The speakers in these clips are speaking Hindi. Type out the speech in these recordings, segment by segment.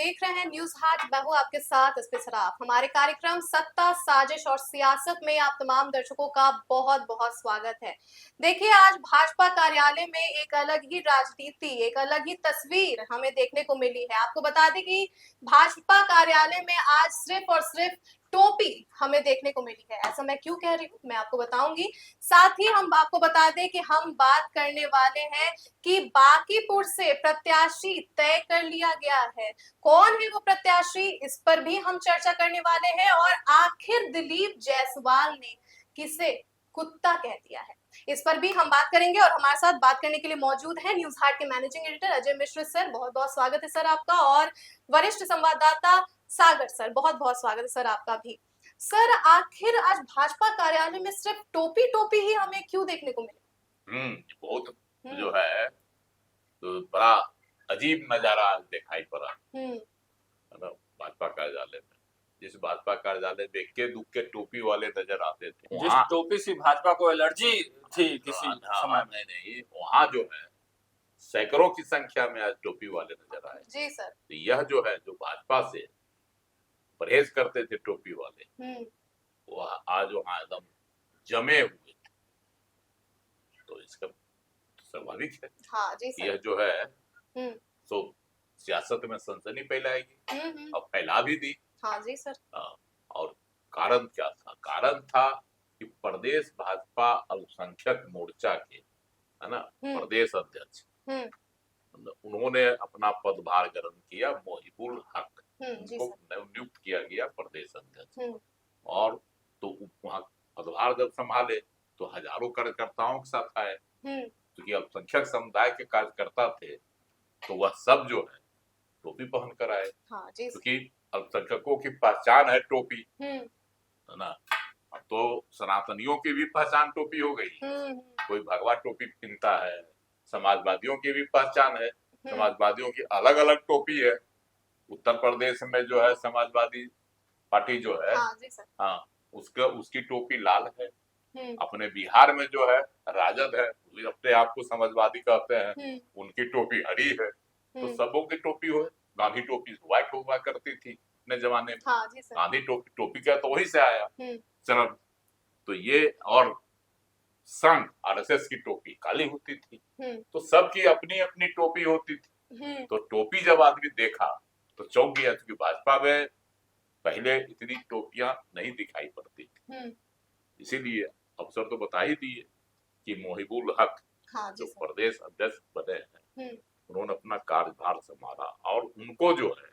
देख रहे हैं न्यूज हाट। मैं हूं आपके साथ इस पे सराफ। हमारे कार्यक्रम सत्ता, साजिश और सियासत में आप तमाम दर्शकों का बहुत बहुत स्वागत है। देखिए, आज भाजपा कार्यालय में एक अलग ही राजनीति, एक अलग ही तस्वीर हमें देखने को मिली है। आपको बता दें कि भाजपा कार्यालय में आज सिर्फ और सिर्फ टोपी हमें देखने को मिली है। ऐसा मैं क्यों कह रही हूँ, मैं आपको बताऊंगी। साथ ही हम आपको बता दें कि हम बात करने वाले हैं कि बांकीपुर से प्रत्याशी तय कर लिया गया है। कौन है वो प्रत्याशी, इस पर भी हम चर्चा करने वाले हैं। और आखिर दिलीप जायसवाल ने किसे कुत्ता कह दिया है, इस पर भी हम बात करेंगे। और हमारे साथ बात करने के लिए मौजूद है न्यूज हाट के managing editor Ajay Mishra sir, बहुत बहुत स्वागत है सर आपका। और वरिष्ठ संवाददाता सागर सर, बहुत बहुत स्वागत है सर आपका भी। सर, आखिर आज भाजपा कार्यालय में सिर्फ टोपी टोपी ही हमें क्यों देखने को मिले? बहुत जो है तो बड़ा अजीब नजारा आज दिखाई पड़ा है ना भाजपा कार्यालय में। जिस भाजपा कार्यालय में इक्के दुक्के टोपी वाले नजर आते थे, जिस टोपी से भाजपा को एलर्जी थी किसी समय में, नहीं वहाँ जो है सैकड़ों की संख्या में आज टोपी वाले नजर आए। जी सर। तो यह जो है जो भाजपा से परहेज करते थे टोपी वाले, वो आज वहाँ एकदम जमे हुए थे। तो इसका स्वाभाविक है। हाँ जी सर। यह जो है तो सियासत में सनसनी फैलाएगी और फैला भी दी। हाँ जी सर। और कारण क्या था? कारण था कि प्रदेश भाजपा अल्पसंख्यक मोर्चा के, है ना, प्रदेश अध्यक्ष, उन्होंने अपना पदभार ग्रहण किया। मोहिबुल हक को नियुक्त किया गया प्रदेश अध्यक्ष। और तो वहाँ पदभार जब संभाले तो हजारों कार्यकर्ताओं के साथ आए, क्योंकि अल्पसंख्यक समुदाय के कार्यकर्ता थे। तो वह सब जो है टोपी पहन कर आए, क्योंकि अल्पसंख्यकों की पहचान है टोपी, है ना। अब तो सनातनियों की भी पहचान टोपी हो गई। कोई भगवा टोपी पहनता है। समाजवादियों की भी पहचान है, समाजवादियों की अलग अलग टोपी है। उत्तर प्रदेश में जो है समाजवादी पार्टी जो है, हाँ, उसकी टोपी लाल है। अपने बिहार में जो है राजद है, अपने आप को समाजवादी कहते हैं, उनकी टोपी हरी है। तो सबों की टोपी हो। गांधी टोपी व्हाइट हुआ करती थी अपने जमाने में। हाँ जी सर। गांधी टोपी क्या तो वही से आया चलो। तो ये और संघ आरएसएस की टोपी काली होती थी। तो सबकी अपनी अपनी टोपी होती थी। तो टोपी जब आदमी देखा तो चौंक गया, क्योंकि भाजपा में पहले इतनी टोपियां नहीं दिखाई पड़ती थी। इसीलिए अफसर तो बता ही दिए कि मोहिबुल हक जो प्रदेश अध्यक्ष बने हैं, उन्होंने अपना कार्यभार संभाला। और उनको जो है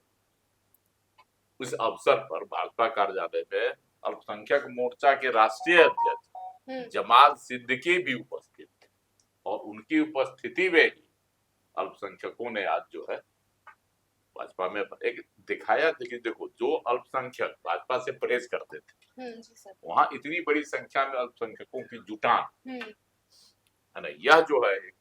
इस अवसर पर भाजपा कार्यालय में अल्पसंख्यक मोर्चा के राष्ट्रीय अध्यक्ष जमाल सिद्दीकी भी उपस्थित थे। और उनकी उपस्थिति में ही अल्पसंख्यकों ने आज जो है भाजपा में एक दिखाया कि देखो, जो अल्पसंख्यक भाजपा से परहेज करते थे, वहां इतनी बड़ी संख्या में अल्पसंख्यकों की जुटान, है ना, यह जो है एक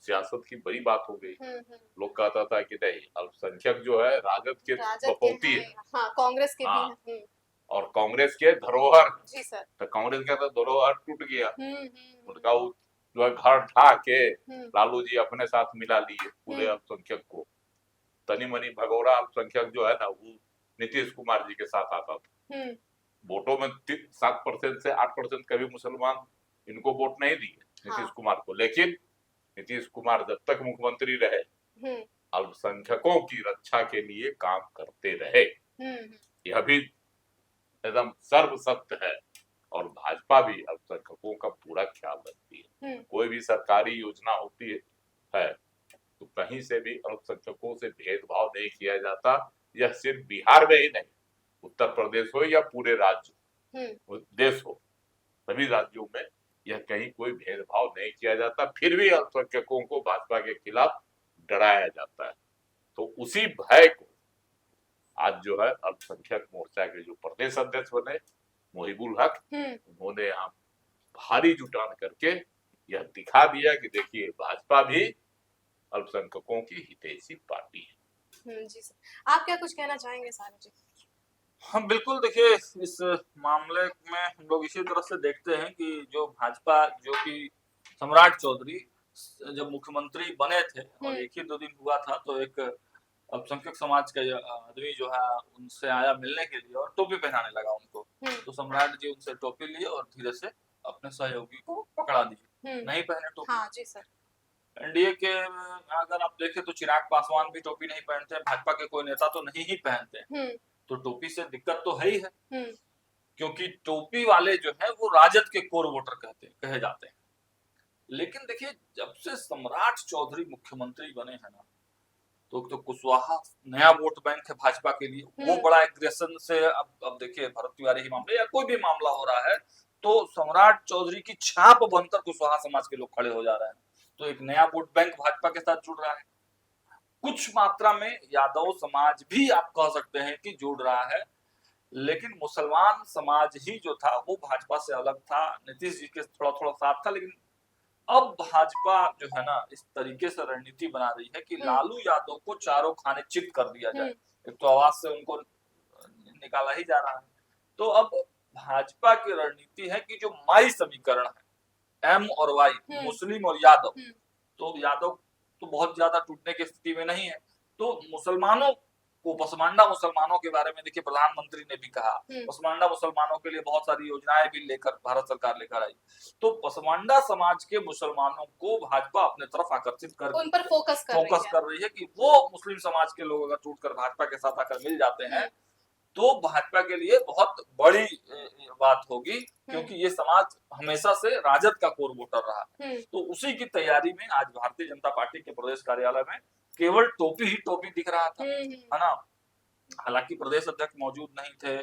सियासत की बड़ी बात हो गई। लोग कहता था कि नहीं, अल्पसंख्यक जो है राजद के बपौती है, कांग्रेस के भी है, और कांग्रेस के धरोहर। जी सर। तो कांग्रेस का तो धरोहर टूट गया। उनका जो है घर ढा के लालू जी अपने साथ मिला लिए पूरे अल्पसंख्यक को। तनी मनी भगोड़ा अल्पसंख्यक जो है ना, वो नीतीश कुमार जी के साथ आता था। वोटों में 7% से 8% कभी मुसलमान इनको वोट नहीं दिए नीतीश कुमार को। लेकिन नीतीश कुमार जब तक मुख्यमंत्री रहे, अल्पसंख्यकों की रक्षा के लिए काम करते रहे। यह भी एकदम सर्व सत्य है। और भाजपा भी अल्पसंख्यकों का पूरा ख्याल रखती है। कोई भी सरकारी योजना होती है तो कहीं से भी अल्पसंख्यकों से भेदभाव नहीं किया जाता। यह सिर्फ बिहार में ही नहीं, उत्तर प्रदेश हो या पूरे राज्य देश हो, सभी राज्यों में यह कहीं कोई भेदभाव नहीं किया जाता। फिर भी अल्पसंख्यकों को भाजपा के खिलाफ डराया जाता है। तो उसी भय को आज जो है अल्पसंख्यक मोर्चा के जो प्रदेश अध्यक्ष बने मोहिबुल हक, उन्होंने यहाँ भारी जुटान करके यह दिखा दिया कि देखिए, भाजपा भी अल्पसंख्यकों की हितैषी पार्टी है। जी सर, आप क्या कुछ कहना चाहेंगे सागर जी? हम बिल्कुल, देखिए, इस मामले में हम लोग इसी तरह से देखते हैं कि जो भाजपा, जो कि सम्राट चौधरी जब मुख्यमंत्री बने थे और एक ही 2 दिन हुआ था, तो एक अल्पसंख्यक समाज का आदमी जो है उनसे आया मिलने के लिए और टोपी पहनाने लगा उनको। तो सम्राट जी उनसे टोपी लिए और धीरे से अपने सहयोगी को पकड़ा दिए, नहीं पहने टोपी। हाँ जी सर। एनडीए के अगर आप देखें तो चिराग पासवान भी टोपी नहीं पहनते, भाजपा के कोई नेता तो नहीं ही पहनते। तो टोपी से दिक्कत तो है ही है, क्योंकि टोपी वाले जो है वो राजद के कोर वोटर कहे जाते हैं। लेकिन देखिए जब से सम्राट चौधरी मुख्यमंत्री बने हैं ना, तो कुशवाहा नया वोट बैंक है भाजपा के लिए, वो बड़ा एग्रेशन से अब देखिए भरत तिवारी ही मामले या कोई भी मामला हो रहा है तो सम्राट चौधरी की छाप बनकर कुशवाहा समाज के लोग खड़े हो जा रहे हैं। तो एक नया वोट बैंक भाजपा के साथ जुड़ रहा है। कुछ मात्रा में यादव समाज भी आप कह सकते हैं कि जुड़ रहा है, लेकिन मुसलमान समाज ही जो था वो भाजपा से अलग था। नीतीश जी के थोड़ा थोड़ा साथ था, लेकिन अब भाजपा जो है ना इस तरीके से रणनीति बना रही है कि लालू यादव को चारों खाने चित कर दिया जाए। एक तो आवाज से उनको निकाला ही जा रहा है, तो अब भाजपा की रणनीति है कि जो माई समीकरण है एम और वाई, मुस्लिम और यादव, तो यादव तो बहुत ज्यादा टूटने की स्थिति में नहीं है, तो मुसलमानों को, पसमांडा मुसलमानों के बारे में देखिए प्रधानमंत्री ने भी कहा, पसमांडा मुसलमानों के लिए बहुत सारी योजनाएं भी लेकर भारत सरकार लेकर आई। तो पसमांडा समाज के मुसलमानों को भाजपा अपने तरफ आकर्षित कर उन पर फोकस कर रही है कि वो मुस्लिम समाज के लोग अगर टूटकर भाजपा के साथ आकर मिल जाते हैं तो भाजपा के लिए बहुत बड़ी बात होगी, क्योंकि ये समाज हमेशा से राजद का कोर वोटर रहा। तो उसी की तैयारी में आज भारतीय जनता पार्टी के प्रदेश कार्यालय में केवल टोपी ही टोपी दिख रहा था, है ना। हालांकि प्रदेश अध्यक्ष मौजूद नहीं थे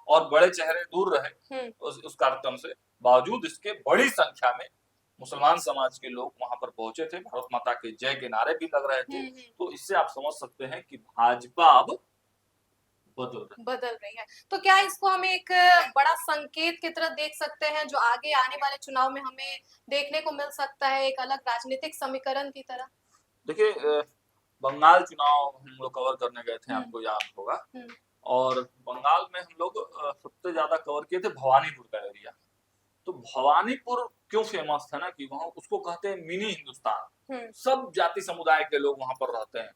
और बड़े चेहरे दूर रहे उस कार्यक्रम से, बावजूद इसके बड़ी संख्या में मुसलमान समाज के लोग वहां पर पहुंचे थे। भारत माता के जय के नारे भी लग रहे थे। तो इससे आप समझ सकते हैं कि भाजपा अब बदल रही है। तो क्या इसको हम एक बड़ा संकेत की तरह देख सकते हैं जो आगे आने वाले चुनाव में हमें देखने को मिल सकता है, एक अलग राजनीतिक समीकरण की तरह? देखिए बंगाल चुनाव हम लोग कवर करने गए थे, आपको याद होगा, और बंगाल में हम लोग सबसे ज्यादा कवर किए थे भवानीपुर का एरिया। तो भवानीपुर क्यों फेमस था ना कि वहां उसको कहते हैं मिनी हिंदुस्तान। सब जाति समुदाय के लोग वहां पर रहते हैं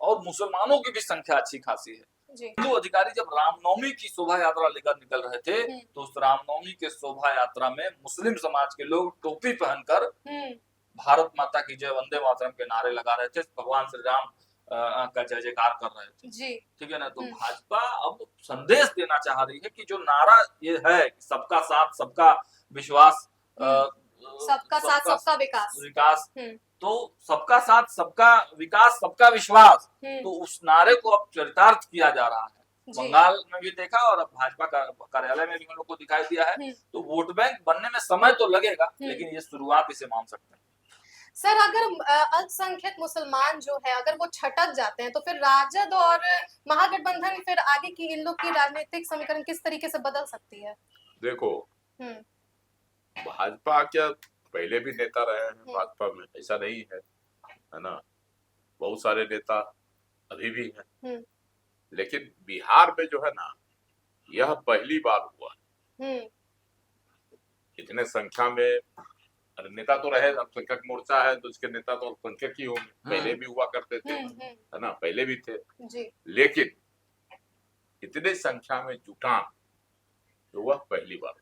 और मुसलमानों की भी संख्या अच्छी खासी है। हिंदू अधिकारी जब रामनवमी की शोभा यात्रा लेकर निकल रहे थे तो उस रामनवमी के शोभा यात्रा में मुस्लिम समाज के लोग टोपी पहनकर भारत माता की जय, वंदे मातरम के नारे लगा रहे थे, भगवान श्री राम का जय जयकार कर रहे थे जी। ठीक है ना। तो भाजपा अब संदेश देना चाह रही है कि जो नारा ये है सबका साथ सबका विश्वास, सबका साथ सबका विकास, तो सबका साथ सबका विकास सबका विश्वास, तो उस नारे को अब चरितार्थ किया जा रहा है। बंगाल में भी देखा और अब भाजपा कार्यालय में भी हम लोग को दिखाई दिया है। तो वोट बैंक बनने में समय तो लगेगा, लेकिन ये शुरुआत इसे मान सकते हैं। सर अगर अल्पसंख्यक मुसलमान जो है अगर वो छटक जाते हैं तो फिर राजद और महागठबंधन फिर आगे की इन लोग की राजनीतिक समीकरण किस तरीके से बदल सकती है? देखो भाजपा क्या पहले भी नेता रहे हैं भाजपा में, ऐसा नहीं है ना, बहुत सारे नेता अभी भी हैं। लेकिन बिहार में जो है ना यह पहली बार हुआ इतने संख्या में। नेता तो रहे, अल्पसंख्यक मोर्चा है तो उसके नेता तो अल्पसंख्यक ही होंगे, पहले भी हुआ करते थे, है ना, पहले भी थे जी। लेकिन इतने संख्या में जुटान तो वह पहली बार,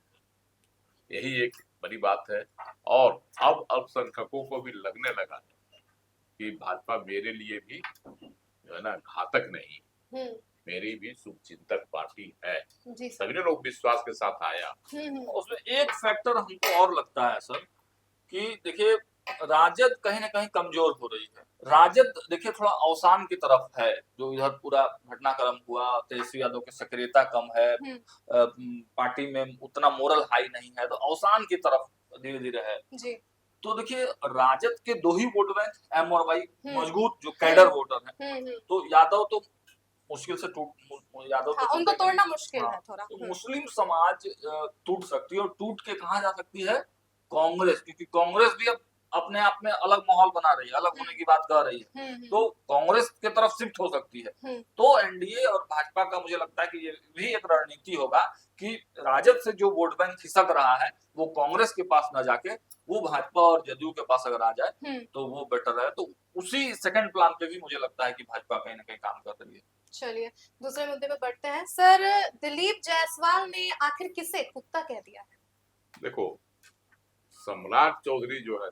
यही एक बड़ी बात है। और अब अल्पसंख्यकों को भी लगने लगा कि भाजपा मेरे लिए भी जो है ना घातक नहीं, मेरी भी शुभचिंतक पार्टी है। सभी लोग विश्वास के साथ आया। उसमें एक फैक्टर हमको और लगता है सर कि देखिए राजद कहीं ना कहीं कमजोर हो रही है। राजद देखिए थोड़ा अवसान की तरफ है, जो इधर पूरा घटनाक्रम हुआ, तेजस्वी यादव की सक्रियता कम है, पार्टी में उतना मोरल हाई नहीं है, तो अवसान की तरफ धीरे धीरे है जी। तो देखिए राजद के दो ही वोट बैंक एम और वाई मजबूत जो कैडर वोटर है, तो यादव तो मुश्किल से यादव हाँ, उनको तोड़ना मुश्किल है थोड़ा। तो मुस्लिम समाज टूट सकती है, और टूट के कहाँ जा सकती है? कांग्रेस, क्योंकि कांग्रेस भी अब अपने आप में अलग माहौल बना रही है, अलग होने की बात कर रही है, तो कांग्रेस की तरफ शिफ्ट हो सकती है। तो एनडीए और भाजपा का मुझे लगता है कि ये भी एक रणनीति होगा कि राजद से जो वोट बैंक खिसक रहा है वो कांग्रेस के पास ना जाके वो भाजपा और जदयू के पास अगर आ जाए तो वो बेटर है। तो उसी सेकंड प्लान पे भी मुझे लगता है कि भाजपा कहीं ना कहीं काम कर रही है। चलिए दूसरे मुद्दे पे बढ़ते हैं। सर, दिलीप जायसवाल ने आखिर किसे कुत्ता कह दिया है? देखो, सम्राट चौधरी जो है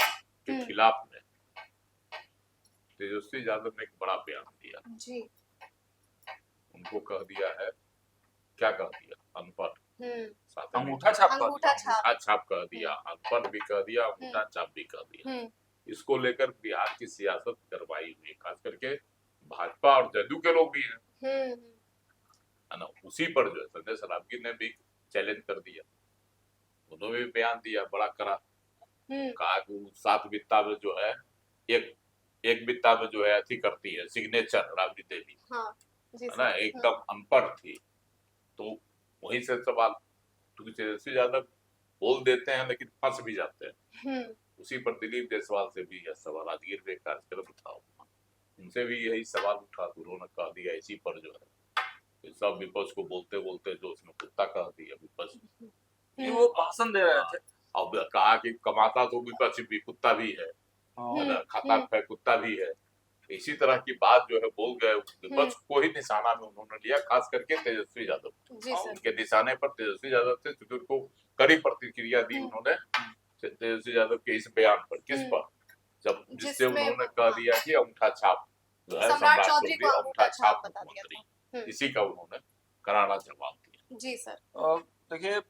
के खिलाफ में तेजस्वी यादव ने एक बड़ा बयान दिया जी। उनको कह दिया है, क्या कह दिया? अनपढ़, अंगूठा छाप कह दिया, अनपढ़ भी कह दिया, अंगूठा छाप भी कह दिया। इसको लेकर बिहार की सियासत करवाई हुई, खास करके भाजपा और जदयू के लोग भी हैं, है ना। उसी पर जो है संजय सरावगी ने भी चैलेंज कर दिया, उन्होंने भी बयान दिया बड़ा कड़ा, कहा कि 7 बित्ता में जो है एक बित्ता में जो है अथी करती है सिग्नेचर राबड़ी देवी, है ना, एकदम अनपढ़ थी। तो वहीं से सवाल, क्योंकि तेजस्वी यादव बोल देते हैं लेकिन फंस भी जाते हैं। उसी पर दिलीप जायसवाल से भी यह सवाल, राजगीर में कार्यक्रम था, उनसे भी यही सवाल उठा, तो उन्होंने कह दिया इसी पर जो है सब विपक्ष को बोलते बोलते जो उसने कुत्ता कह दिया विपक्ष, वो भाषण दे रहे थे और कहा कि कमाता तो विपक्ष भी कुत्ता भी है, खाता है कुत्ता भी है। इसी तरह की बात जो है बोल गए, विपक्ष को ही निशाना में उन्होंने लिया, खास करके तेजस्वी यादव। उनके निशाने पर तेजस्वी यादव से को कड़ी प्रतिक्रिया दी उन्होंने तेजस्वी यादव के इस बयान पर। किस पर? जब जिससे उन्होंने कह दिया कि अंगूठा छाप जो है सम्राट चौधरी को अंगूठा छाप मुख्यमंत्री, इसी का उन्होंने करारा जवाब दिया। जी सर। देखिए,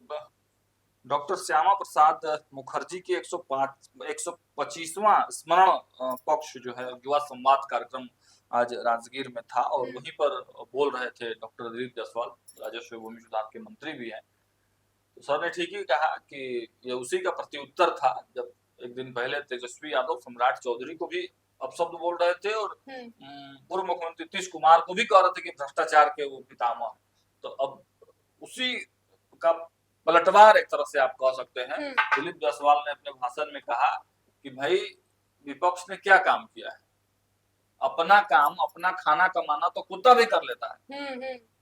डॉक्टर श्यामा प्रसाद मुखर्जी के 125वां स्मरण पक्ष जो है युवा संवाद कार्यक्रम आज राजगीर में था और वहीं पर बोल रहे थे डॉक्टर दिलीप जायसवाल, राजस्व एवं भूमि सुधार के मंत्री भी हैं। तो सर ने ठीक ही कहा कि ये उसी का प्रत्युत्तर था जब एक दिन पहले तेजस्वी यादव सम्राट चौधरी को भी अपशब्द बोल रहे थे और पूर्व मुख्यमंत्री नीतीश कुमार को भी कह रहे थे कि भ्रष्टाचार के वो पितामह। तो अब उसी का पलटवार एक तरह से आप कह सकते हैं। दिलीप जायसवाल ने अपने भाषण में कहा कि भाई विपक्ष ने क्या काम किया है, अपना काम अपना खाना कमाना तो कुत्ता भी कर लेता है,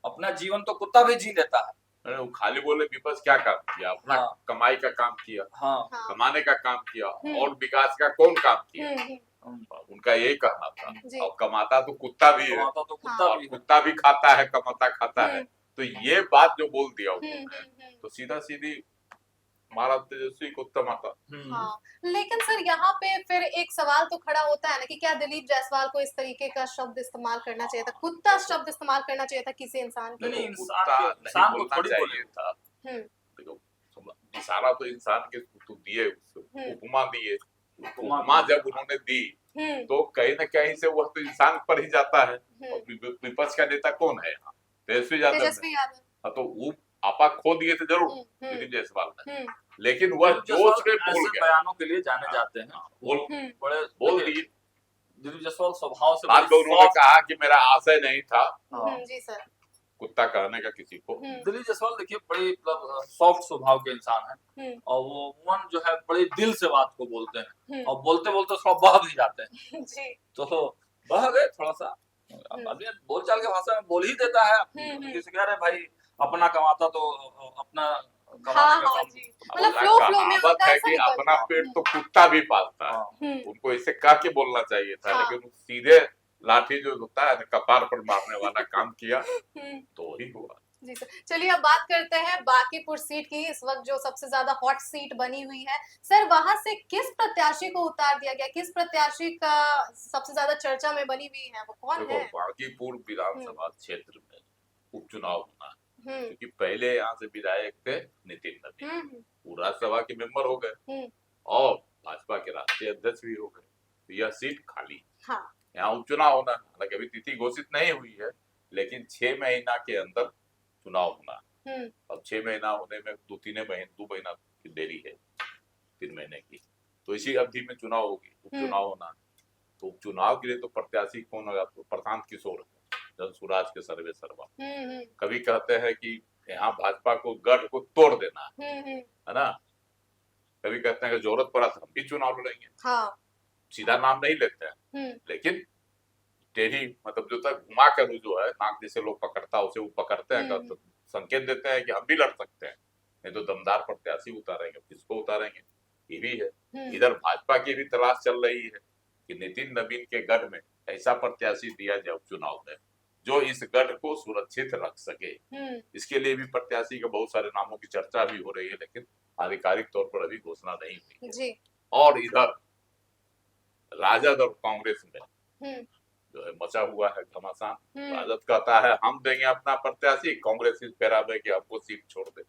अपना जीवन तो कुत्ता भी जी लेता है। वो खाली बोले विपक्ष क्या काम किया? अपना कमाई का काम किया, कमाने का काम किया, और विकास का कौन काम किया? उनका यही कहना था। और कमाता तो कुत्ता भी है, कुत्ता भी खाता है, कमाता खाता है। तो ये बात जो बोल दिया उन्होंने, तो सीधा सीधी हमारा तेजस्वी कुत्ता माता। लेकिन सर यहाँ पे फिर एक सवाल तो खड़ा होता है ना कि क्या दिलीप जायसवाल को इस तरीके का शब्द इस्तेमाल करना चाहिए था, कुत्ता शब्द इस्तेमाल करना चाहिए था किसी इंसान के लिए? इंसान को थोड़ी चाहिए था। देखो, इशारा तो इंसान के दिए, उपमा दिए, उपमा जब उन्होंने दी तो कहीं न कहीं से वह तो इंसान पर ही जाता है। विपक्ष का नेता कौन है यहाँ? तेजस्वी यादव। तो वो आपा खो दिए थे जरूर दिलीप जायसवाल ने, लेकिन वह जोश में बोल गया। बयानों के लिए जाने जाते हैं, बोल दिए। दिलीप जायसवाल स्वभाव से बाद में उन्होंने कहा कि मेरा आशय नहीं था जी सर कुत्ता कहने का किसी को। दिलीप जायसवाल देखिए बड़े मतलब सॉफ्ट स्वभाव के इंसान है और वो मन जो है बड़े दिल से बात को बोलते हैं और बोलते बोलते थोड़ा बह भी जाते हैं। तो बह गए थोड़ा सा, आदमी बोलचाल के भाषा में बोल ही देता है। किसी कह रहे भाई अपना कमाता तो अपना कहावत है कि अपना पेट तो कुत्ता भी पालता है। उनको ऐसे कह के बोलना चाहिए था, लेकिन सीधे लाठी जो होता है कपार पर मारने वाला काम किया तो ही हुआ। जी सर, चलिए अब बात करते हैं बांकीपुर सीट की, इस वक्त जो सबसे ज्यादा हॉट सीट बनी हुई है। सर वहां से किस प्रत्याशी को उतार दिया गया, किस प्रत्याशी का सबसे ज्यादा चर्चा में बनी हुई है, वो कौन है? बांकीपुर विधानसभा क्षेत्र में उपचुनाव होना है, क्योंकि पहले यहाँ से विधायक थे नितिन नबी, वो राज्यसभा के मेंबर हो गए और भाजपा के राष्ट्रीय अध्यक्ष भी हो गए, तो यह सीट खाली। यहाँ उपचुनाव होना, हालांकि अभी तिथि घोषित नहीं हुई है, लेकिन 6 महीना के अंदर चुनाव होना। अब 6 महीना होने में 2 महीना की देरी है, 3 महीने की, तो इसी अवधि में चुनाव होगी, उपचुनाव होना। तो उपचुनाव के लिए तो प्रत्याशी कौन होगा? तो प्रशांत किशोर जन स्वराज के सर्वे सर्वा। कभी कहते हैं कि यहाँ भाजपा को गढ़ को तोड़ देना है ना, कभी कहते हैं कि जरूरत पड़ा तो हम भी चुनाव लड़ेंगे। हाँ। सीधा नाम नहीं लेते हैं, लेकिन टेढ़ी मतलब जो तक घुमा कर जो है नाक जैसे लोग पकड़ता है उसे वो पकड़ते हैं तो संकेत देते हैं कि हम भी लड़ सकते हैं, नहीं तो दमदार प्रत्याशी उतारेंगे, किसको उतारेंगे, ये भी है। इधर भाजपा की भी तलाश चल रही है कि नितिन नवीन के गढ़ में ऐसा प्रत्याशी दिया जाए उपचुनाव में जो इस गढ़ को सुरक्षित रख सके। इसके लिए भी प्रत्याशी के बहुत सारे नामों की चर्चा भी हो रही है, लेकिन आधिकारिक तौर पर अभी घोषणा नहीं हुई है। और इधर राजद और कांग्रेस में जो है मचा हुआ है घमासान। राजद कहता है हम देंगे अपना प्रत्याशी, कांग्रेस इस फेरा में कि आपको सीट छोड़ दे।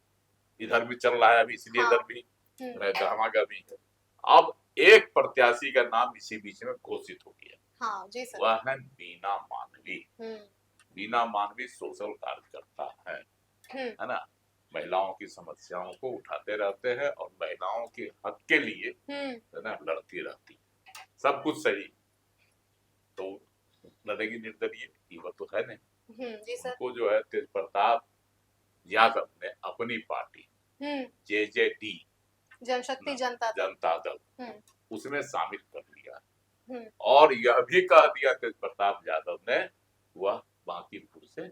इधर भी चल रहा है अभी, इसलिए इधर भी गहमागहमी है। अब एक प्रत्याशी का नाम इसी बीच में घोषित हो गया। हाँ, जी सर। वह है बीना मानवी। बीना मानवी सोशल कार्यकर्ता है ना, महिलाओं की समस्याओं को उठाते रहते हैं और महिलाओं के हक के लिए है ना लड़ती रहती, सब कुछ सही, तो लड़ेगी निर्दलीय, ये तो है नहीं। जी सर। उनको जो है तेज प्रताप यादव ने अपनी पार्टी JJD जनशक्ति जनता दल उसमें शामिल कर लिया और यह भी कह दिया तेज प्रताप यादव ने वह बांकीपुर से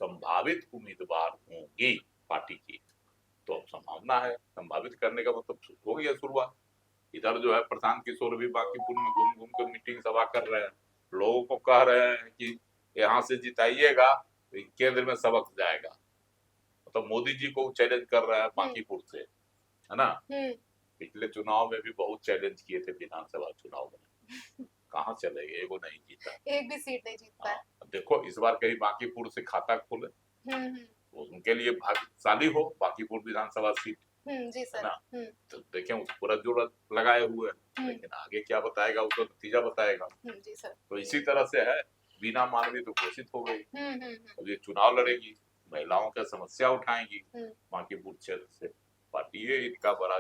संभावित उम्मीदवार होंगी पार्टी की। तो अब संभावना है, संभावित करने का मतलब हो गया शुरुआत। इधर जो है प्रशांत किशोर भी बांकीपुर में घूम घूम कर मीटिंग सभा कर रहे हैं, लोगों को कह रहे हैं कि यहाँ से जिताइएगा तो केंद्र में सबक जाएगा। मतलब मोदी जी को चैलेंज कर रहा है बांकीपुर से, है ना। पिछले चुनाव में भी बहुत चैलेंज किए थे विधानसभा चुनाव में, कहाँ चले गए, एगो नहीं जीता, एक भी सीट नहीं जीत पाया। देखो इस बार कहीं बांकीपुर से खाता खोले तो उनके लिए भाग्यशाली हो बांकीपुर विधानसभा सीट। जी सर। तो देखें उस पूरा जोर लगाए हुए हैं, लेकिन आगे क्या बताएगा उसका नतीजा बताएगा। जी सर। तो इसी तरह से है, बीना मानवी तो घोषित हो गई, अब ये चुनाव लड़ेगी, महिलाओं का समस्या उठाएंगी बांकीपुर क्षेत्र से। पार्टी है इनका बड़ा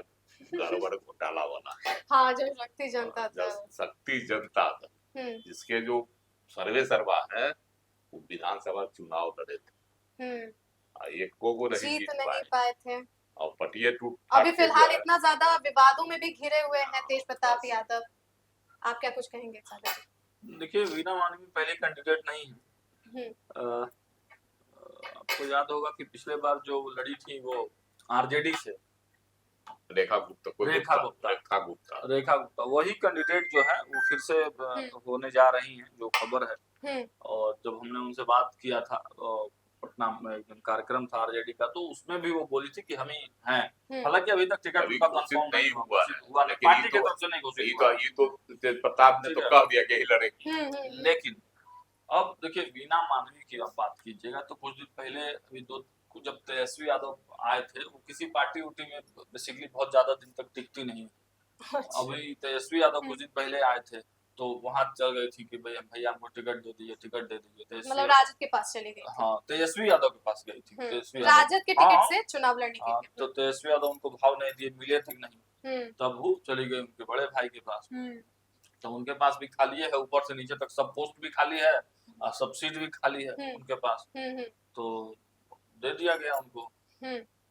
गड़बड़ घोटाला वाला। हाँ, जनशक्ति जनता दल। शक्ति जनता दल जिसके जो सर्वे सर्वा है वो विधानसभा चुनाव लड़े थे, एक को नहीं जीत पाए थे और पटिया टूट। अभी फिलहाल इतना ज्यादा विवादों में भी घिरे हुए हैं तेज प्रताप यादव, आप क्या कुछ कहेंगे? देखिए बीना मानवी पहले कैंडिडेट नहीं है। आपको याद होगा कि पिछले बार जो लड़ी थी वो RJD से रेखा गुप्ता वही कैंडिडेट जो है वो फिर से होने जा रही हैं, जो खबर है। और जब हमने उनसे बात किया था पटना में कार्यक्रम था RJD का, तो उसमें भी वो बोली थी कि हम ही हैं। हालांकि अभी तक टिकट उनका कंफर्म नहीं हुआ है, पार्टी की तरफ से नहीं घोषित हुआ। ये तो तेज प्रताप ने तो कह दिया कि ही लड़ेगी। लेकिन अब देखिए बीना मानवी की आप बात कीजिएगा तो कुछ दिन पहले अभी जब तेजस्वी यादव आए थे, वो किसी पार्टी उटी में बेसिकली बहुत ज्यादा दिन तक टिकती नहीं। अभी तेजस्वी यादव कुछ दिन पहले आए थे तो वहां चल गई थी कि भैया हमको टिकट दे दीजिए, टिकट दे दीजिए। मतलब राजद के पास चली गई। हाँ, तेजस्वी यादव के पास गई थी। राजद के टिकट से चुनाव लड़ने के लिए। तो तेजस्वी यादव उनको भाव नहीं दिए, मिले थे नहीं, तब वो चली गई उनके बड़े भाई के पास। तो उनके पास भी खाली है, ऊपर से नीचे तक सब पोस्ट भी खाली है, सब सीट भी खाली है उनके पास। तो दे दिया गया उनको।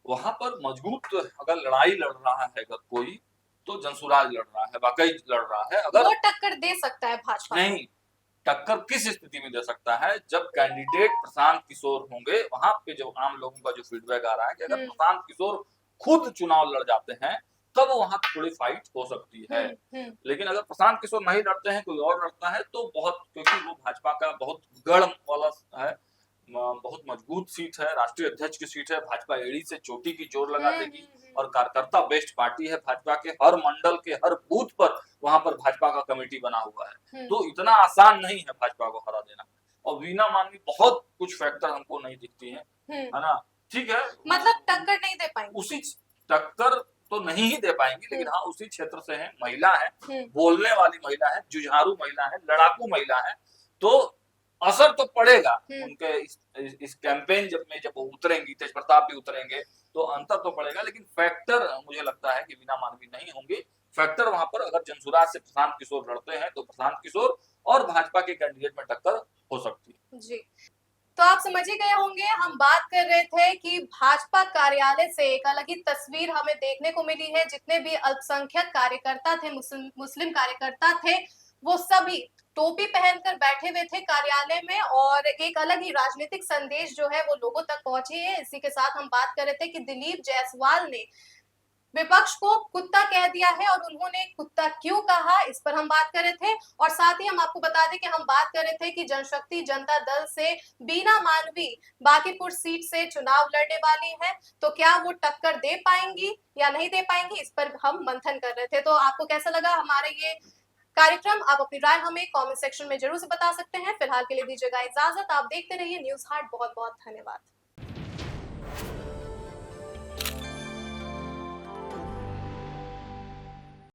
वहां पर मजबूत अगर लड़ाई लड़ रहा है अगर कोई, तो जनसुराज लड़ रहा है, वाकई लड़ रहा है। अगर वो टक्कर दे सकता है भाजपा नहीं, टक्कर किस स्थिति में दे सकता है? जब कैंडिडेट प्रशांत किशोर होंगे। वहां पे जो आम लोगों का जो फीडबैक आ रहा है कि अगर प्रशांत किशोर खुद चुनाव लड़ जाते हैं तब वहां थोड़ी फाइट हो सकती है। लेकिन अगर प्रशांत किशोर नहीं लड़ते हैं, कोई और लड़ता है तो बहुत, क्योंकि वो भाजपा का बहुत गढ़ वाला है, बहुत मजबूत सीट है, राष्ट्रीय अध्यक्ष की सीट है, भाजपा एड़ी से चोटी की जोर लगा देगी। और कार्यकर्ता बेस्ड पार्टी है भाजपा के, हर मंडल के हर बूथ पर वहां पर भाजपा का कमेटी बना हुआ है। तो इतना आसान नहीं है भाजपा को हरा देना। और बीना मानवी बहुत कुछ फैक्टर हमको नहीं दिखती है ना। ठीक है, मतलब टक्कर नहीं दे पाएंगे, उसी टक्कर तो नहीं ही दे पाएंगी, लेकिन हाँ उसी क्षेत्र से है, महिला है, बोलने वाली महिला है, जुझारू महिला है, लड़ाकू महिला है, तो असर तो पड़ेगा उनके इस कैंपेन जब वो उतरेंगी, तेज प्रताप भी उतरेंगे तो अंतर तो पड़ेगा। लेकिन फैक्टर मुझे लगता है कि बीना मानवी नहीं होंगे। फैक्टर वहां पर अगर जनसुराज से प्रशांत किशोर लड़ते हैं तो प्रशांत किशोर और भाजपा के कैंडिडेट में टक्कर हो सकती है। जी। तो आप समझ ही गए होंगे, हम बात कर रहे थे कि भाजपा कार्यालय से एक अलग ही तस्वीर हमें देखने को मिली है। जितने भी अल्पसंख्यक कार्यकर्ता थे, मुस्लिम कार्यकर्ता थे, वो सभी टोपी पहनकर बैठे हुए थे कार्यालय में और एक अलग ही राजनीतिक संदेश जो है वो लोगों तक पहुंची है। इसी के साथ हम बात कर रहे थे कि दिलीप जायसवाल ने विपक्ष को कुत्ता कह दिया है और उन्होंने कुत्ता क्यों कहा, इस पर हम बात कर रहे थे। और साथ ही हम आपको बता दें कि हम बात कर रहे थे कि जनशक्ति जनता दल से बीना मानवी बांकीपुर सीट से चुनाव लड़ने वाली है, तो क्या वो टक्कर दे पाएंगी या नहीं दे पाएंगी, इस पर हम मंथन कर रहे थे। तो आपको कैसा लगा हमारा ये कार्यक्रम? आप अपनी राय हमें कमेंट सेक्शन में जरूर से बता सकते हैं। फिलहाल के लिए दीजिएगा इजाजत, आप देखते रहिए न्यूज हाट। बहुत बहुत धन्यवाद।